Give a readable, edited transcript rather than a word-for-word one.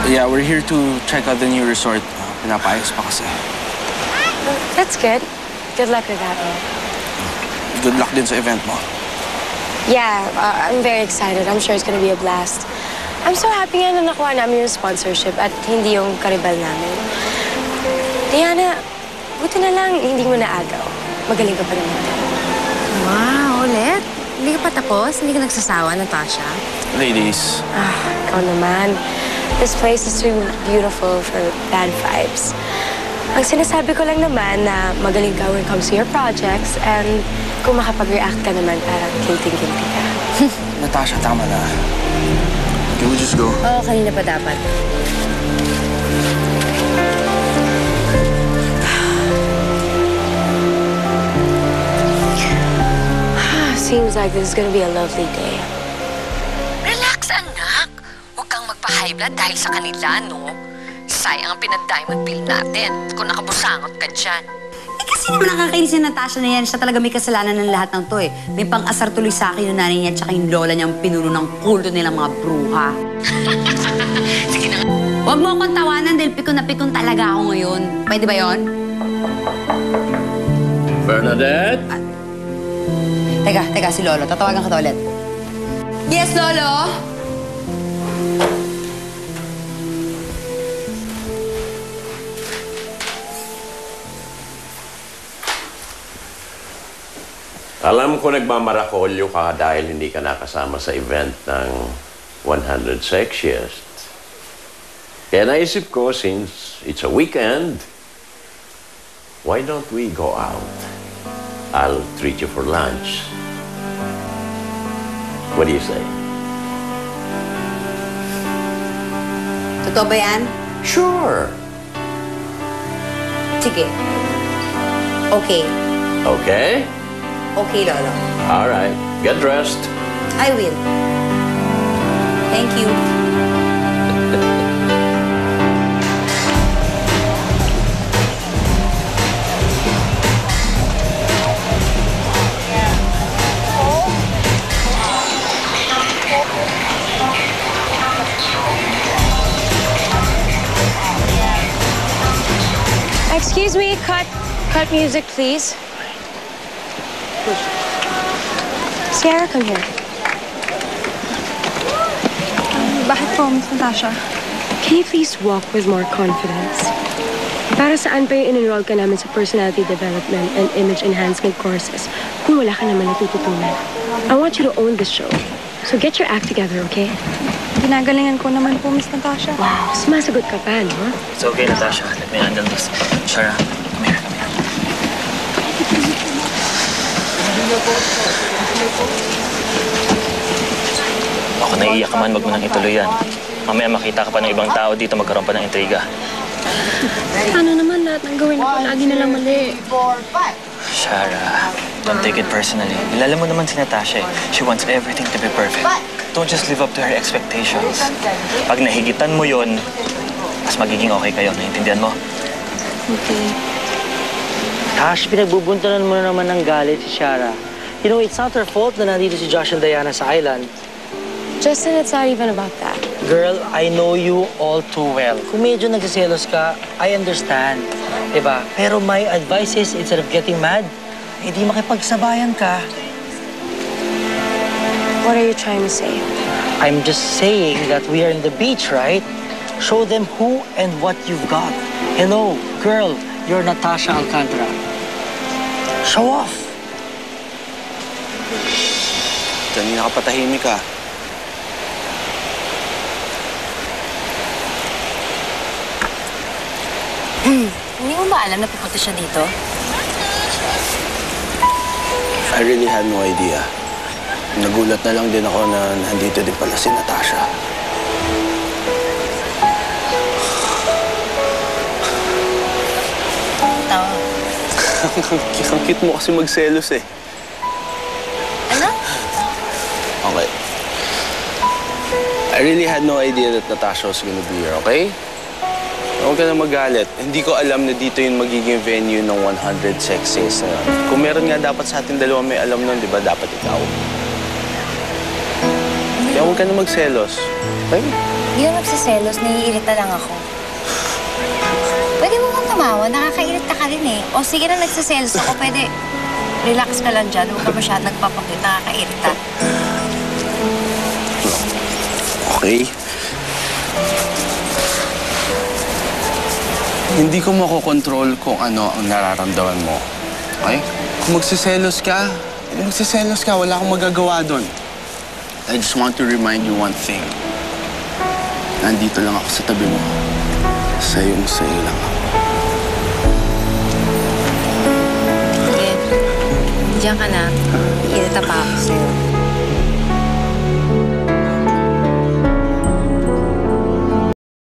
Yeah, we're here to check out the new resort. Pinapaayos pa kasi. That's good. Good luck with that one. Good luck din sa event mo. Yeah, I'm very excited. I'm sure it's gonna be a blast. I'm so happy nga na nakuha namin yung sponsorship at hindi yung karibal namin. Diana, buti na lang hindi mo naagaw. Magaling ka pa naman. Wow, ulit? Hindi ka pa tapos? Hindi ka nagsasawa, Natasha? Ladies. Ikaw naman. This place is too beautiful for bad vibes. Ang sinasabi ko lang naman na magaling ka when it comes to your projects and kung makapag-react ka naman, parang guilty-guilty ka. Natasha, tama na. Can we just go? Oo, kanina pa dapat. Seems like this is gonna be a lovely day. Relax, anak. Huwag kang magpa-high blood dahil sa kanila, no? Sayang ang pinag-diamond bill natin kung nakabusangot ka dyan. Eh kasi naman nakakainis si Natasha na yan. Siya talaga may kasalanan ng lahat ng to eh. May pang-asar tuloy sa akin yung nanay niya at saka yung lola niyang pinuno ng kulto nilang mga bruha. Sige na. Huwag mo akong tawanan dahil pikon na pikon talaga ako ngayon. Pwede ba yon? Bernadette? Teka, si Lolo. Tatawagan ka to ulit. Yes, Lolo? Alam ko nagmamarakolyo ka dahil hindi ka nakasama sa event ng 100 Sexiest. Kaya naisip ko, since it's a weekend, why don't we go out? I'll treat you for lunch. What do you say? Totoo ba yan? Sure. Sige. Okay. Okay? Okay, Lolo. All right. Get dressed. I will. Thank you. Excuse me, cut music, please. Sierra, come here. Bakit po, Miss Natasha? Can you please walk with more confidence? Para saan pa yung in-enroll ka namin sa personality development and image enhancement courses kung wala ka naman natututunan? I want you to own this show. So get your act together, okay? Ginagalingan ko naman po, Miss Natasha. Wow, sumasagot ka pa, no? It's okay, Natasha. Let me handle this. Shara, come here, come here. Ako naiiyak ka man, wag mo nang ituloy yan. Mamaya makita ka pa ng ibang tao dito, magkaroon pa ng intriga. Paano naman lahat ng gawin ko lagi nilang mali? Shara, don't take it personally. Ilala mo naman si Natasha eh. She wants everything to be perfect. Don't just live up to her expectations. Pag nahigitan mo yon, mas magiging okay kayo. Naintindihan mo? Okay. Tash, pinagbubuntanan mo na naman ng galit si Shara. You know, it's not her fault na nandito si Josh and Diana sa island. Justin, it's not even about that. Girl, I know you all too well. Kung medyo nagsiselos ka, I understand. Diba? Pero my advice is, instead of getting mad, hindi makipagsabayan ka. What are you trying to say? I'm just saying that we are in the beach, right? Show them who and what you've got. Hello, girl, you're Natasha Alcantara. Show off! Kanina ka patahimik ka. Hindi mo ba alam na pupunta siya dito? I really had no idea. Nagulat na lang din ako na nandito din pala si Natasha. Tawa. Ang cute mo kasi magselos eh. Ano? Okay. I really had no idea that Natasha was gonna be here, okay? Huwag ka na magalit. Hindi ko alam na dito yung magiging venue ng 100 Sexiest na yun. Kung meron nga dapat sa ating dalawa may alam nun, di ba? Dapat ikaw. Kaya huwag ka na magselos. Okay? Hindi ako nagsiselos, naiirita lang ako. Pwede mo kang tumawa, nakakairita ka rin eh. O sige na nagsiselos ako, pwede relax ka lang dyan, huwag ka masyadong nagpapagod, nakakairita. Okay? Hindi ko makokontrol kung ano ang nararamdaman mo. Okay? Kung magsiselos ka, wala akong magagawa doon. I just want to remind you one thing. Nandito lang ako sa tabi mo. Sayong-sayo lang ako. Sige, diyan ka na. Iirita pa ako sa'yo.